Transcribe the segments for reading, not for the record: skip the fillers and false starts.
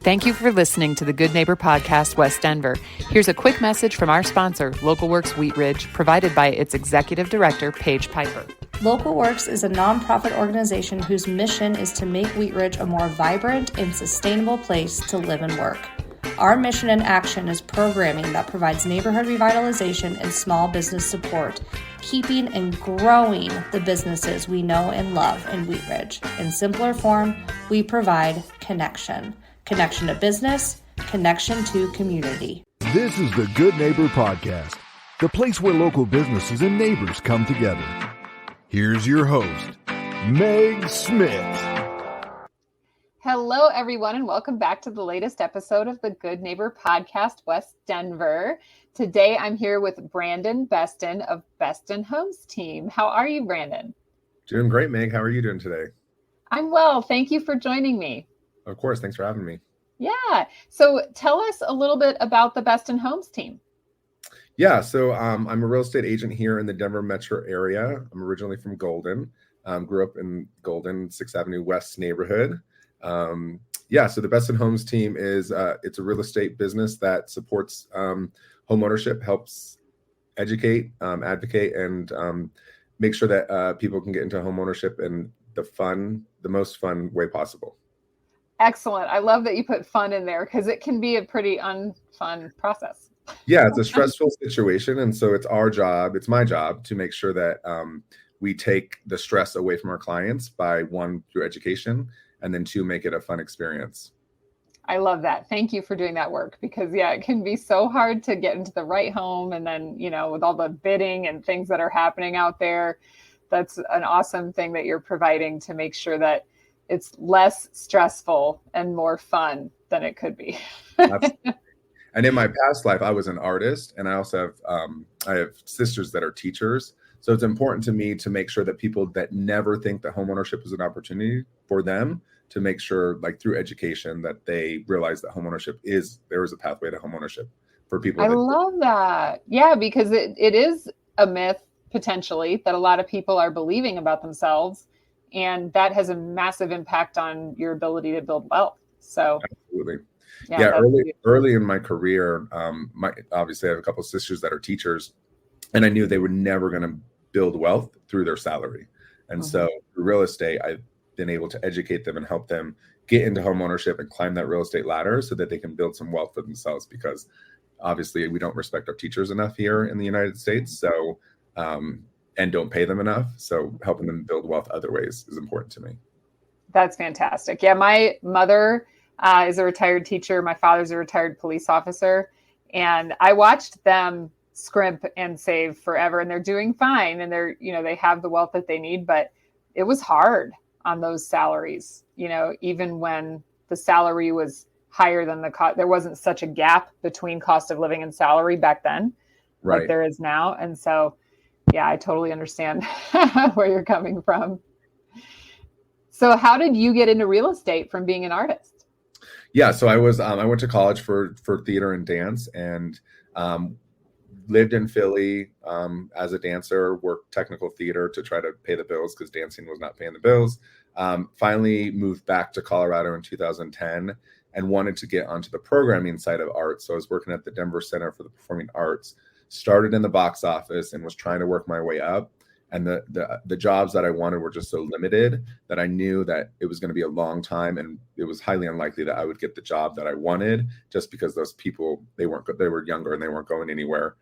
Thank you for listening to the Good Neighbor Podcast, West Denver. Here's a quick message from our sponsor, Local Works Wheat Ridge, provided by its Executive Director, Paige Piper. Local Works is a nonprofit organization whose mission is to make Wheat Ridge a more vibrant and sustainable place to live and work. Our mission and action is programming that provides neighborhood revitalization and small business support, keeping and growing the businesses we know and love in Wheat Ridge. In simpler form, we provide connection. Connection to business, connection to community. This is the Good Neighbor Podcast, the place where local businesses and neighbors come together. Here's your host, Meg Smith. Hello, everyone, and welcome back to the latest episode of the Good Neighbor Podcast, West Denver. Today, I'm here with Brandon Beston of Beston Homes Team. How are you, Brandon? Doing great, Meg. How are you doing today? I'm well. Thank you for joining me. Of course. Thanks for having me. Yeah. So tell us a little bit about the Beston Homes Team. Yeah. So I'm a real estate agent here in the Denver metro area. I'm originally from Golden. Grew up in Golden, 6th Avenue West neighborhood. So the Beston Homes Team is it's a real estate business that supports homeownership, helps educate, advocate, and make sure that people can get into homeownership in the most fun way possible. Excellent. I love that you put fun in there because it can be a pretty unfun process. Yeah, it's a stressful situation. And so it's my job to make sure that we take the stress away from our clients by, one, through education, and then two, make it a fun experience. I love that. Thank you for doing that work because, it can be so hard to get into the right home. And then, with all the bidding and things that are happening out there, that's an awesome thing that you're providing to make sure that it's less stressful and more fun than it could be. Absolutely. And in my past life, I was an artist, and I also have sisters that are teachers. So it's important to me to make sure that people that never think that homeownership is an opportunity for them, to make sure, like through education, that they realize that there is a pathway to homeownership for people. I love that. Yeah, because it is a myth potentially that a lot of people are believing about themselves. And that has a massive impact on your ability to build wealth. So, absolutely. Yeah, early in my career, obviously I have a couple of sisters that are teachers, and I knew they were never going to build wealth through their salary. And so through real estate, I've been able to educate them and help them get into home ownership and climb that real estate ladder so that they can build some wealth for themselves, because obviously we don't respect our teachers enough here in the United States. So, and don't pay them enough. So helping them build wealth other ways is important to me. That's fantastic. Yeah, my mother is a retired teacher. My father's a retired police officer. And I watched them scrimp and save forever, and they're doing fine. And they have the wealth that they need, but it was hard on those salaries. Even when the salary was higher than the cost, there wasn't such a gap between cost of living and salary back then, right, like there is now. And so, yeah, I totally understand where you're coming from. So how did you get into real estate from being an artist? Yeah, so I went to college for theater and dance, and lived in Philly as a dancer, worked technical theater to try to pay the bills because dancing was not paying the bills. Finally moved back to Colorado in 2010 and wanted to get onto the programming side of art. So I was working at the Denver Center for the Performing Arts, started in the box office and was trying to work my way up. And the jobs that I wanted were just so limited that I knew that it was going to be a long time, and it was highly unlikely that I would get the job that I wanted, just because those people, they were younger and they weren't going anywhere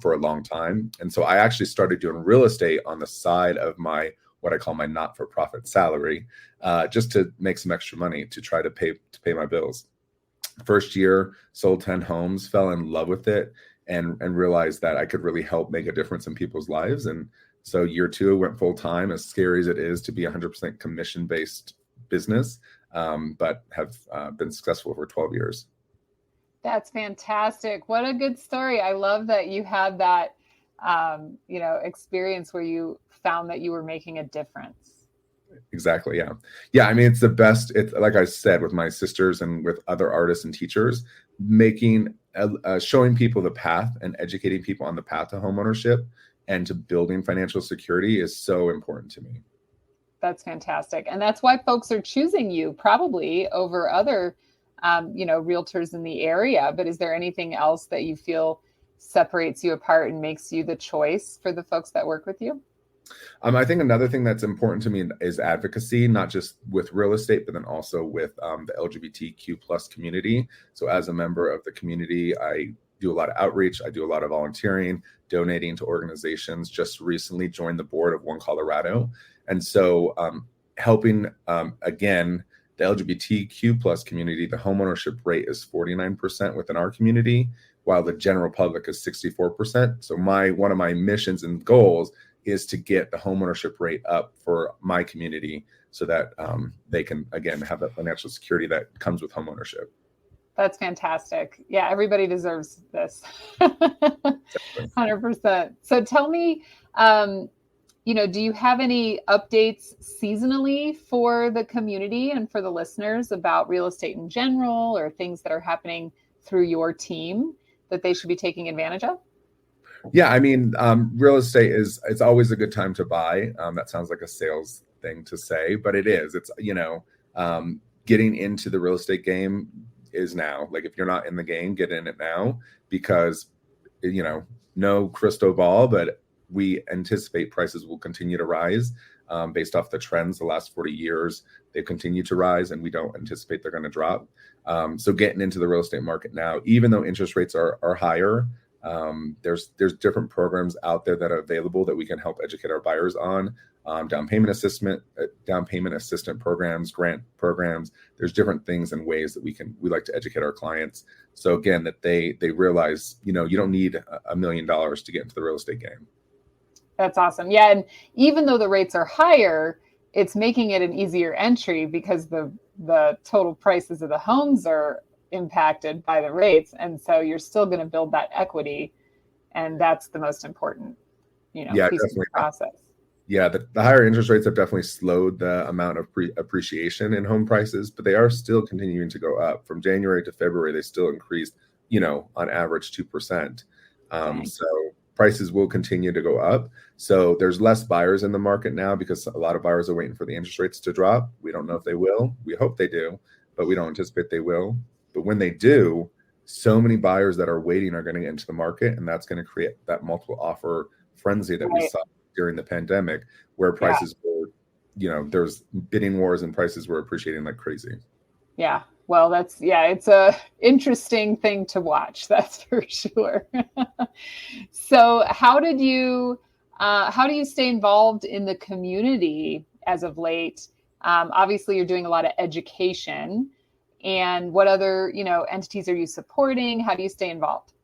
for a long time. And so I actually started doing real estate on the side of what I call my not-for-profit salary, just to make some extra money to try to pay my bills. First year, sold 10 homes, fell in love with it, and realized that I could really help make a difference in people's lives. And so year two, went full time, as scary as it is to be 100% commission-based business, but have been successful for 12 years. That's fantastic. What a good story. I love that you had that, experience where you found that you were making a difference. Exactly. Yeah. Yeah. I mean, it's the best. It's like I said, with my sisters and with other artists and teachers, showing people the path and educating people on the path to homeownership and to building financial security is so important to me. That's fantastic. And that's why folks are choosing you probably over other realtors in the area. But is there anything else that you feel separates you apart and makes you the choice for the folks that work with you? I think another thing that's important to me is advocacy, not just with real estate, but then also with the LGBTQ plus community. So as a member of the community, I do a lot of outreach. I do a lot of volunteering, donating to organizations. Just recently joined the board of One Colorado. And so helping, again, the LGBTQ plus community, the homeownership rate is 49% within our community, while the general public is 64%. So one of my missions and goals is to get the homeownership rate up for my community so that they can, again, have that financial security that comes with homeownership. That's fantastic. Yeah, everybody deserves this. 100%. So tell me, do you have any updates seasonally for the community and for the listeners about real estate in general, or things that are happening through your team that they should be taking advantage of? Yeah, I mean, real estate it's always a good time to buy. That sounds like a sales thing to say, but it is. It's, getting into the real estate game is now. Like, if you're not in the game, get in it now, because, no crystal ball, but we anticipate prices will continue to rise based off the trends. The last 40 years, they've continued to rise, and we don't anticipate they're going to drop. So getting into the real estate market now, even though interest rates are higher, there's different programs out there that are available that we can help educate our buyers on. Down payment assistant programs, grant programs. There's different things and ways that we like to educate our clients. So again, that they realize, you don't need $1 million to get into the real estate game. That's awesome. Yeah. And even though the rates are higher, it's making it an easier entry because the total prices of the homes are impacted by the rates. And so you're still going to build that equity. And that's the most important, piece of the process. Yeah. The higher interest rates have definitely slowed the amount of appreciation in home prices, but they are still continuing to go up. From January to February, they still increased, on average 2%. So prices will continue to go up. So there's less buyers in the market now because a lot of buyers are waiting for the interest rates to drop. We don't know if they will. We hope they do, but we don't anticipate they will. But when they do, so many buyers that are waiting are going to get into the market, and that's going to create that multiple offer frenzy that we saw during the pandemic, where prices were, there's bidding wars and prices were appreciating like crazy. Yeah. Well, it's a interesting thing to watch. That's for sure. So how do you stay involved in the community as of late? Obviously you're doing a lot of education. And what other, entities are you supporting? How do you stay involved?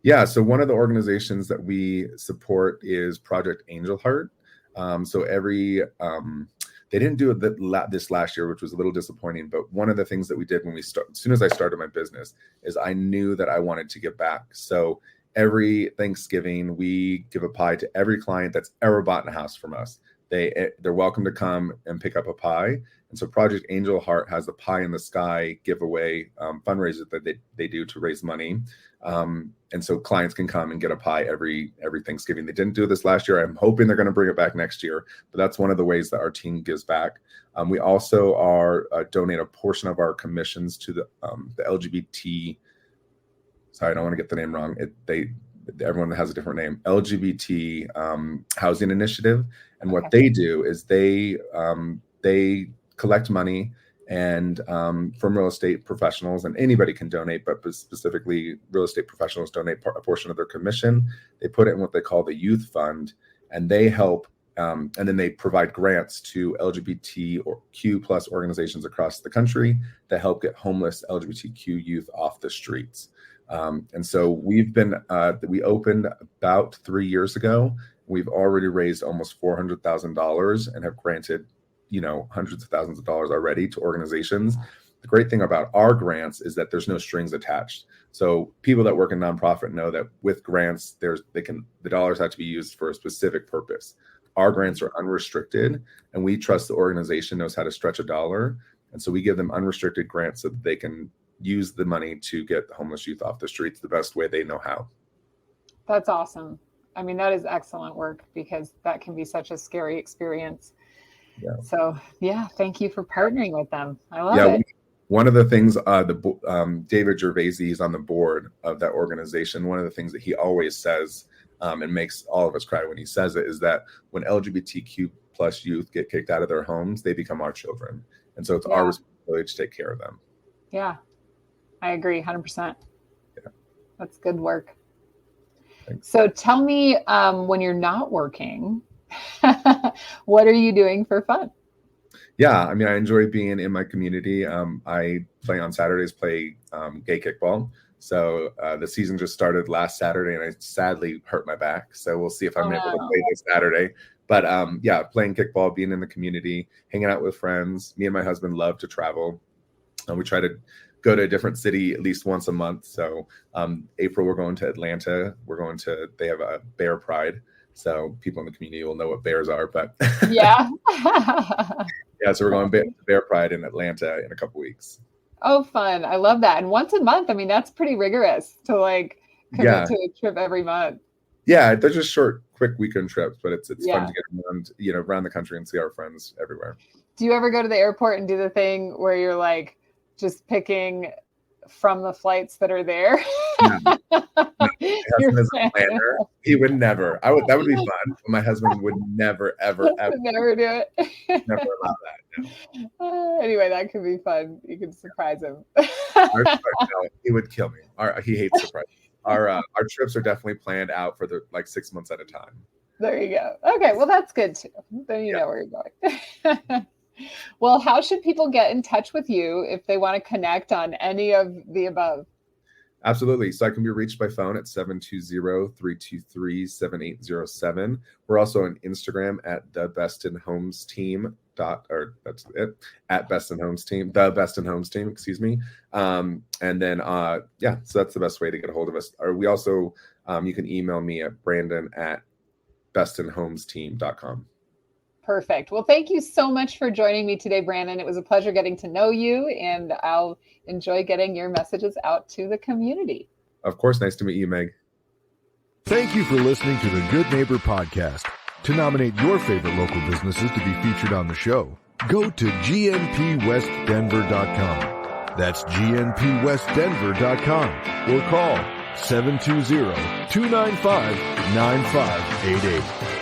Yeah, so one of the organizations that we support is Project Angel Heart. So they didn't do it this last year, which was a little disappointing. But one of the things that we did as soon as I started my business, is I knew that I wanted to give back. So every Thanksgiving, we give a pie to every client that's ever bought a house from us. They're welcome to come and pick up a pie. And so Project Angel Heart has a Pie in the Sky giveaway fundraiser that they do to raise money. And so clients can come and get a pie every Thanksgiving. They didn't do this last year. I'm hoping they're going to bring it back next year. But that's one of the ways that our team gives back. We also donate a portion of our commissions to the LGBT. Sorry, I don't want to get the name wrong. Everyone has a different name. LGBT Housing Initiative. And what they do is they collect money and from real estate professionals, and anybody can donate, but specifically real estate professionals donate a portion of their commission. They put it in what they call the youth fund, and they help, and then they provide grants to LGBTQ or Q plus organizations across the country that help get homeless LGBTQ youth off the streets. And so we opened about 3 years ago. We've already raised almost $400,000 and have granted, hundreds of thousands of dollars already to organizations. The great thing about our grants is that there's no strings attached. So people that work in nonprofit know that with grants, the dollars have to be used for a specific purpose. Our grants are unrestricted, and we trust the organization knows how to stretch a dollar. And so we give them unrestricted grants so that they can use the money to get the homeless youth off the streets the best way they know how. That's awesome. I mean, that is excellent work, because that can be such a scary experience. Yeah. So thank you for partnering with them. I love it. One of the things, David Gervaisi is on the board of that organization. One of the things that he always says, and makes all of us cry when he says it, is that when LGBTQ plus youth get kicked out of their homes, they become our children. And so it's our responsibility to take care of them. Yeah, I agree 100%. Yeah. That's good work. Thanks. So tell me, when you're not working, what are you doing for fun? Yeah, I mean, I enjoy being in my community. I play on Saturdays, play gay kickball. So the season just started last Saturday, and I sadly hurt my back. So we'll see if I'm able to play this Saturday. But yeah, playing kickball, being in the community, hanging out with friends. Me and my husband love to travel. We try to go to a different city at least once a month. So April, we're going to Atlanta. They have a bear pride. So people in the community will know what bears are, but yeah. Yeah, so we're going to Bear Pride in Atlanta in a couple weeks. Oh, fun. I love that. And once a month, I mean, that's pretty rigorous to like commit to a trip every month. Yeah, they're just short, quick weekend trips, but it's fun to get around the country and see our friends everywhere. Do you ever go to the airport and do the thing where you're like just picking from the flights that are there? No. My husband is a planner. He would never. That would be fun, but my husband would never, ever, ever. Never do it. Never allow that. No. Anyway, that could be fun. You could surprise him. No, he would kill me. He hates surprises. Our trips are definitely planned out for 6 months at a time. There you go. Okay, well that's good too. Then you know where you're going. Well, how should people get in touch with you if they want to connect on any of the above? Absolutely. So I can be reached by phone at 720-323-7807. We're also on Instagram at the Beston Homes Team. That's it, at Beston Homes Team, the Beston Homes Team, excuse me. And then, so that's the best way to get a hold of us. Or we also, you can email me at brandon@bestonhomesteam.com. Perfect. Well, thank you so much for joining me today, Brandon. It was a pleasure getting to know you, and I'll enjoy getting your messages out to the community. Of course. Nice to meet you, Meg. Thank you for listening to the Good Neighbor Podcast. To nominate your favorite local businesses to be featured on the show, go to gnpwestdenver.com. That's gnpwestdenver.com or call 720-295-9588.